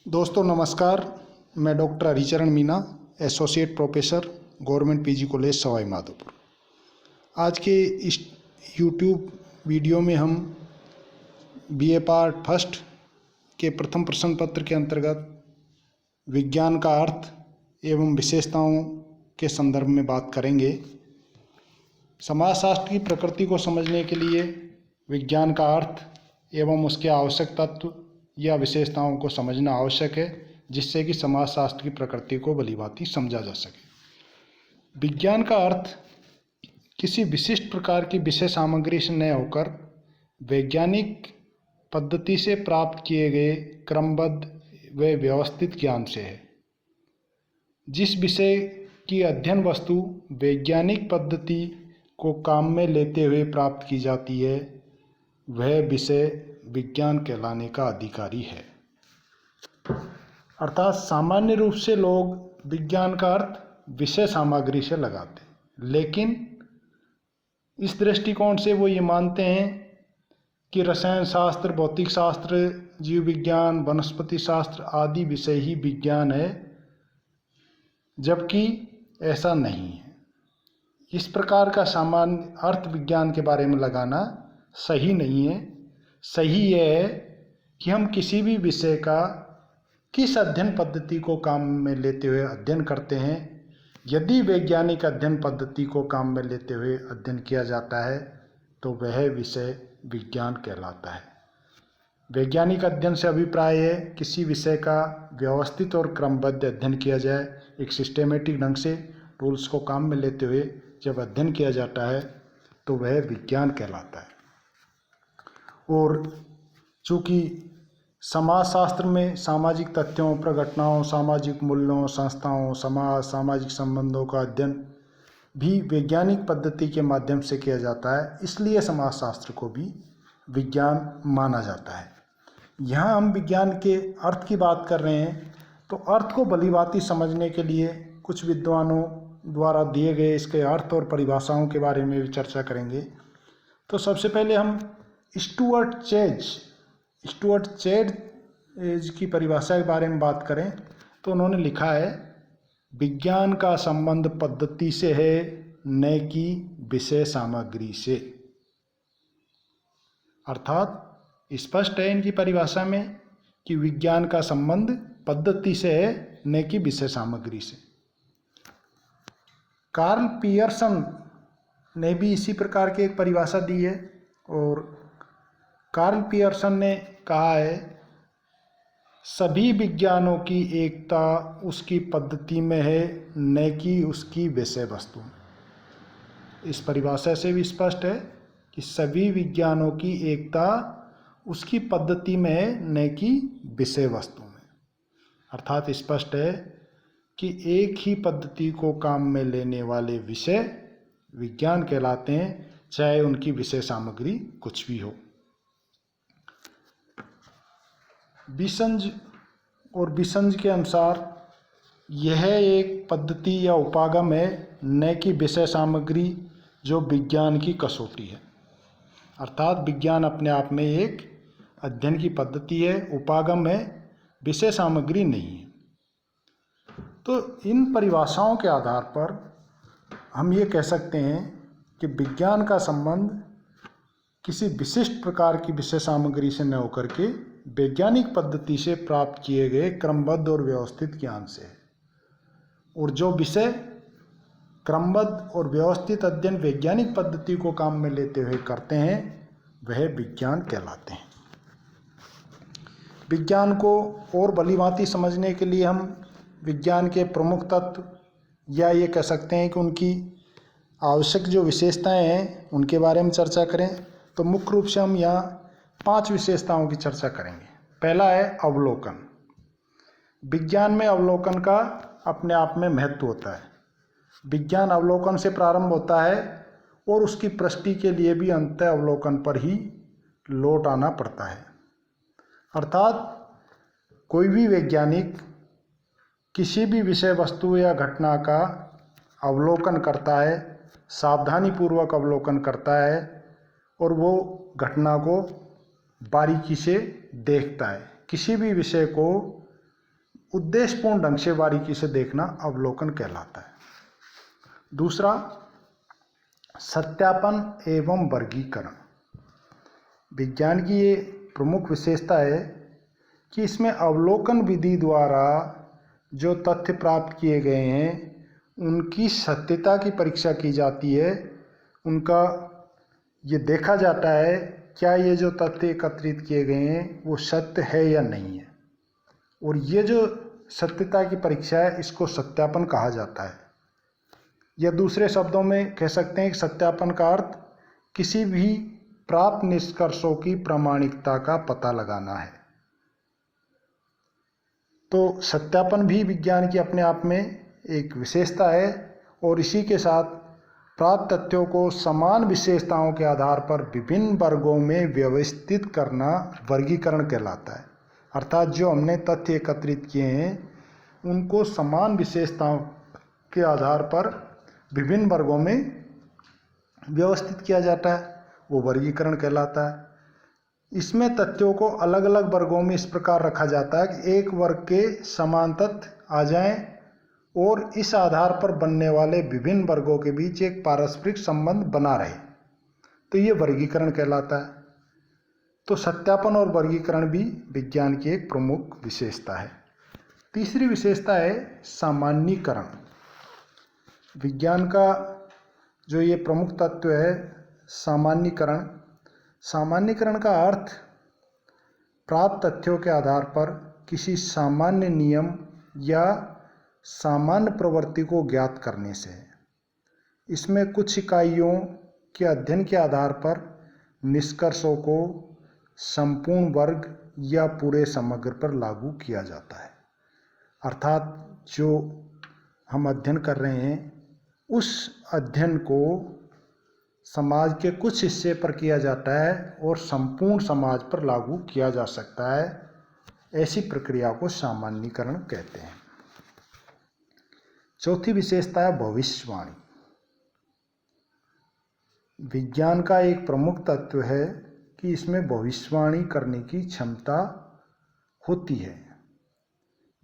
दोस्तों नमस्कार। मैं doctor Haricharan Meena, associate professor, government PG college Sawai Madhopur. आज के इस यूट्यूब वीडियो में हम बीए पार्ट फर्स्ट के प्रथम प्रश्न पत्र के अंतर्गत विज्ञान का अर्थ एवं विशेषताओं के संदर्भ में बात करेंगे। समाजशास्त्र की प्रकृति को समझने के लिए विज्ञान का अर्थ एवं उसके आवश्यक तत्व या विशेषताओं को समझना आवश्यक है, जिससे कि समाजशास्त्र की प्रकृति को भलीभांति समझा जा सके। विज्ञान का अर्थ किसी विशिष्ट प्रकार की विषय सामग्री से न होकर वैज्ञानिक पद्धति से प्राप्त किए गए क्रमबद्ध व व्यवस्थित ज्ञान से है। जिस विषय की अध्ययन वस्तु वैज्ञानिक पद्धति को काम में लेते हुए प्राप्त की जाती है, वह विषय विज्ञान कहलाने का अधिकारी है। अर्थात सामान्य रूप से लोग विज्ञान का अर्थ विषय सामग्री से लगाते हैं, लेकिन इस दृष्टिकोण से वो ये मानते हैं कि रसायन शास्त्र, भौतिक शास्त्र, जीव विज्ञान, वनस्पति शास्त्र आदि विषय ही विज्ञान है, जबकि ऐसा नहीं है। इस प्रकार का सामान्य अर्थ विज्ञान के बारे में लगाना सही नहीं है। सही यह है कि हम किसी भी विषय का किस अध्ययन पद्धति को काम में लेते हुए अध्ययन करते हैं। यदि वैज्ञानिक अध्ययन पद्धति को काम में लेते हुए अध्ययन किया जाता है तो वह विषय विज्ञान कहलाता है। वैज्ञानिक अध्ययन से अभिप्राय है किसी विषय का व्यवस्थित और क्रमबद्ध अध्ययन किया जाए, एक सिस्टेमेटिक ढंग से टूल्स को काम में लेते हुए जब अध्ययन किया जाता है तो वह विज्ञान कहलाता है। और चूँकि समाजशास्त्र में सामाजिक तथ्यों, प्रघटनाओं, सामाजिक मूल्यों, संस्थाओं, समाज, सामाजिक संबंधों का अध्ययन भी वैज्ञानिक पद्धति के माध्यम से किया जाता है, इसलिए समाजशास्त्र को भी विज्ञान माना जाता है। यहाँ हम विज्ञान के अर्थ की बात कर रहे हैं, तो अर्थ को भलीभांति समझने के लिए कुछ विद्वानों द्वारा दिए गए इसके अर्थ और परिभाषाओं के बारे में भी चर्चा करेंगे। तो सबसे पहले हम स्टुअर्ट चैज की परिभाषा के बारे में बात करें तो उन्होंने लिखा है, विज्ञान का संबंध पद्धति से है, न कि विषय सामग्री से। अर्थात स्पष्ट है इनकी परिभाषा में कि विज्ञान का संबंध पद्धति से है, न कि विषय सामग्री से। कार्ल पियर्सन ने भी इसी प्रकार की एक परिभाषा दी है, और कार्ल पियर्सन ने कहा है, सभी विज्ञानों की एकता उसकी पद्धति में है, न कि उसकी विषय वस्तु में। इस परिभाषा से भी स्पष्ट है कि सभी विज्ञानों की एकता उसकी पद्धति में है, न कि विषय वस्तु में। अर्थात स्पष्ट है कि एक ही पद्धति को काम में लेने वाले विषय विज्ञान कहलाते हैं, चाहे उनकी विषय सामग्री कुछ भी हो। बिसंज और बिसंज के अनुसार यह एक पद्धति या उपागम है, न कि विषय सामग्री जो विज्ञान की कसौटी है। अर्थात विज्ञान अपने आप में एक अध्ययन की पद्धति है, उपागम है, विषय सामग्री नहीं है। तो इन परिभाषाओं के आधार पर हम ये कह सकते हैं कि विज्ञान का संबंध किसी विशिष्ट प्रकार की विषय सामग्री से न होकर के वैज्ञानिक पद्धति से प्राप्त किए गए क्रमबद्ध और व्यवस्थित ज्ञान से है। और जो विषय क्रमबद्ध और व्यवस्थित अध्ययन वैज्ञानिक पद्धति को काम में लेते हुए करते हैं, वह विज्ञान कहलाते हैं। विज्ञान को और भलीभांति समझने के लिए हम विज्ञान के प्रमुख तत्व, या ये कह सकते हैं कि उनकी आवश्यक जो विशेषताएं हैं उनके बारे में चर्चा करें, तो मुख्य रूप से हम यहाँ 5 विशेषताओं की चर्चा करेंगे। पहला है अवलोकन। विज्ञान में अवलोकन का अपने आप में महत्व होता है। विज्ञान अवलोकन से प्रारंभ होता है और उसकी पुष्टि के लिए भी अंततः अवलोकन पर ही लौट आना पड़ता है। अर्थात कोई भी वैज्ञानिक किसी भी विषय वस्तु या घटना का अवलोकन करता है, सावधानीपूर्वक अवलोकन करता है, और वो घटना को बारीकी से देखता है। किसी भी विषय को उद्देश्यपूर्ण ढंग से बारीकी से देखना अवलोकन कहलाता है। दूसरा, सत्यापन एवं वर्गीकरण। विज्ञान की ये प्रमुख विशेषता है कि इसमें अवलोकन विधि द्वारा जो तथ्य प्राप्त किए गए हैं उनकी सत्यता की परीक्षा की जाती है। उनका ये देखा जाता है क्या ये जो तथ्य एकत्रित किए गए हैं वो सत्य है या नहीं है, और ये जो सत्यता की परीक्षा है इसको सत्यापन कहा जाता है। या दूसरे शब्दों में कह सकते हैं कि सत्यापन का अर्थ किसी भी प्राप्त निष्कर्षों की प्रामाणिकता का पता लगाना है। तो सत्यापन भी विज्ञान की अपने आप में एक विशेषता है, और इसी के साथ प्राप्त तथ्यों को समान विशेषताओं के आधार पर विभिन्न वर्गों में व्यवस्थित करना वर्गीकरण कहलाता है। अर्थात जो हमने तथ्य एकत्रित किए हैं उनको समान विशेषताओं के आधार पर विभिन्न वर्गों में व्यवस्थित किया जाता है, वो वर्गीकरण कहलाता है। इसमें तथ्यों को अलग अलग वर्गों में इस प्रकार रखा जाता है कि एक वर्ग के समान तथ्य आ जाएं और इस आधार पर बनने वाले विभिन्न वर्गों के बीच एक पारस्परिक संबंध बना रहे, तो ये वर्गीकरण कहलाता है। तो सत्यापन और वर्गीकरण भी विज्ञान की एक प्रमुख विशेषता है। तीसरी विशेषता है सामान्यीकरण। विज्ञान का जो ये प्रमुख तत्व है सामान्यीकरण। सामान्यीकरण का अर्थ प्राप्त तथ्यों के आधार पर किसी सामान्य नियम या सामान्य प्रवृत्ति को ज्ञात करने से है। इसमें कुछ इकाइयों के अध्ययन के आधार पर निष्कर्षों को संपूर्ण वर्ग या पूरे समग्र पर लागू किया जाता है। अर्थात जो हम अध्ययन कर रहे हैं उस अध्ययन को समाज के कुछ हिस्से पर किया जाता है और संपूर्ण समाज पर लागू किया जा सकता है। ऐसी प्रक्रिया को सामान्यीकरण कहते हैं। चौथी विशेषता है भविष्यवाणी। विज्ञान का एक प्रमुख तत्व है कि इसमें भविष्यवाणी करने की क्षमता होती है।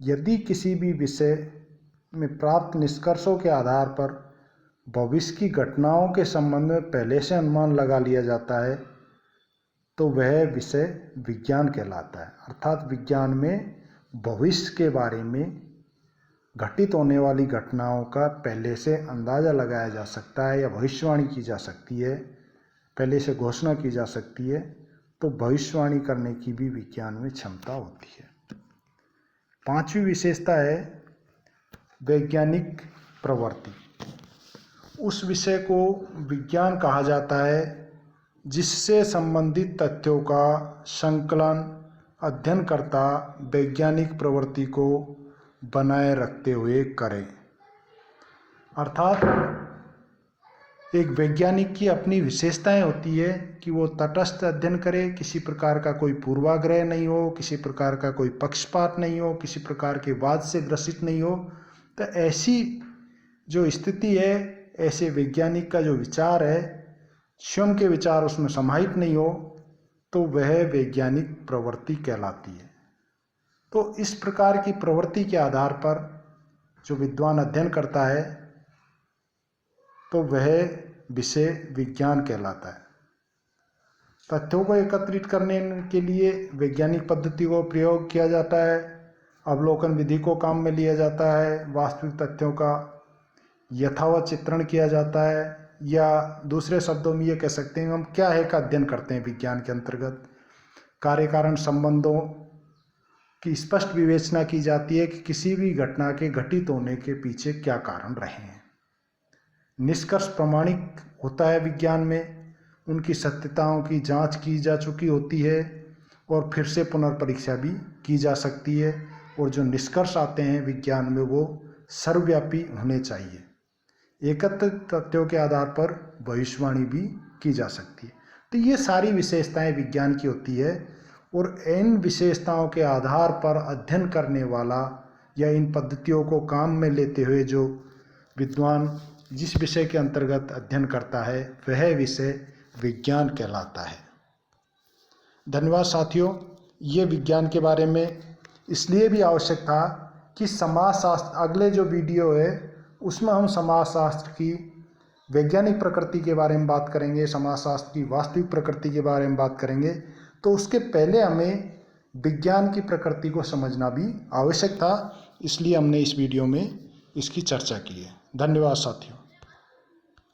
यदि किसी भी विषय में प्राप्त निष्कर्षों के आधार पर भविष्य की घटनाओं के संबंध में पहले से अनुमान लगा लिया जाता है तो वह विषय विज्ञान कहलाता है। अर्थात विज्ञान में भविष्य के बारे में घटित होने वाली घटनाओं का पहले से अंदाज़ा लगाया जा सकता है या भविष्यवाणी की जा सकती है, पहले से घोषणा की जा सकती है, तो भविष्यवाणी करने की भी विज्ञान में क्षमता होती है। पांचवी विशेषता है वैज्ञानिक प्रवृत्ति। उस विषय को विज्ञान कहा जाता है जिससे संबंधित तथ्यों का संकलन अध्ययनकर्ता वैज्ञानिक प्रवृत्ति को बनाए रखते हुए करें। अर्थात एक वैज्ञानिक की अपनी विशेषताएं होती है कि वो तटस्थ अध्ययन करे, किसी प्रकार का कोई पूर्वाग्रह नहीं हो, किसी प्रकार का कोई पक्षपात नहीं हो, किसी प्रकार के वाद से ग्रसित नहीं हो। तो ऐसी जो स्थिति है, ऐसे वैज्ञानिक का जो विचार है, स्वयं के विचार उसमें समाहित नहीं हो, तो वह वैज्ञानिक प्रवृत्ति कहलाती है। तो इस प्रकार की प्रवृत्ति के आधार पर जो विद्वान अध्ययन करता है तो वह विषय विज्ञान कहलाता है। तथ्यों को एकत्रित करने के लिए वैज्ञानिक पद्धति को प्रयोग किया जाता है, अवलोकन विधि को काम में लिया जाता है, वास्तविक तथ्यों का यथावत चित्रण किया जाता है, या दूसरे शब्दों में ये कह सकते हैं हम क्या है का अध्ययन करते हैं विज्ञान के अंतर्गत। कार्य कारण संबंधों की स्पष्ट विवेचना की जाती है कि किसी भी घटना के घटित होने के पीछे क्या कारण रहे हैं। निष्कर्ष प्रमाणिक होता है विज्ञान में, उनकी सत्यताओं की जांच की जा चुकी होती है और फिर से पुनर्परीक्षा भी की जा सकती है, और जो निष्कर्ष आते हैं विज्ञान में वो सर्वव्यापी होने चाहिए। एकत्रित तथ्यों के आधार पर भविष्यवाणी भी की जा सकती है। तो ये सारी विशेषताएं विज्ञान की होती है, और इन विशेषताओं के आधार पर अध्ययन करने वाला या इन पद्धतियों को काम में लेते हुए जो विद्वान जिस विषय के अंतर्गत अध्ययन करता है वह विषय विज्ञान कहलाता है। धन्यवाद साथियों। ये विज्ञान के बारे में इसलिए भी आवश्यक था कि समाजशास्त्र, अगले जो वीडियो है उसमें हम समाजशास्त्र की वैज्ञानिक प्रकृति के बारे में बात करेंगे, समाजशास्त्र की वास्तविक प्रकृति के बारे में बात करेंगे। तो उसके पहले हमें विज्ञान की प्रकृति को समझना भी आवश्यक था, इसलिए हमने इस वीडियो में इसकी चर्चा की है। धन्यवाद साथियों।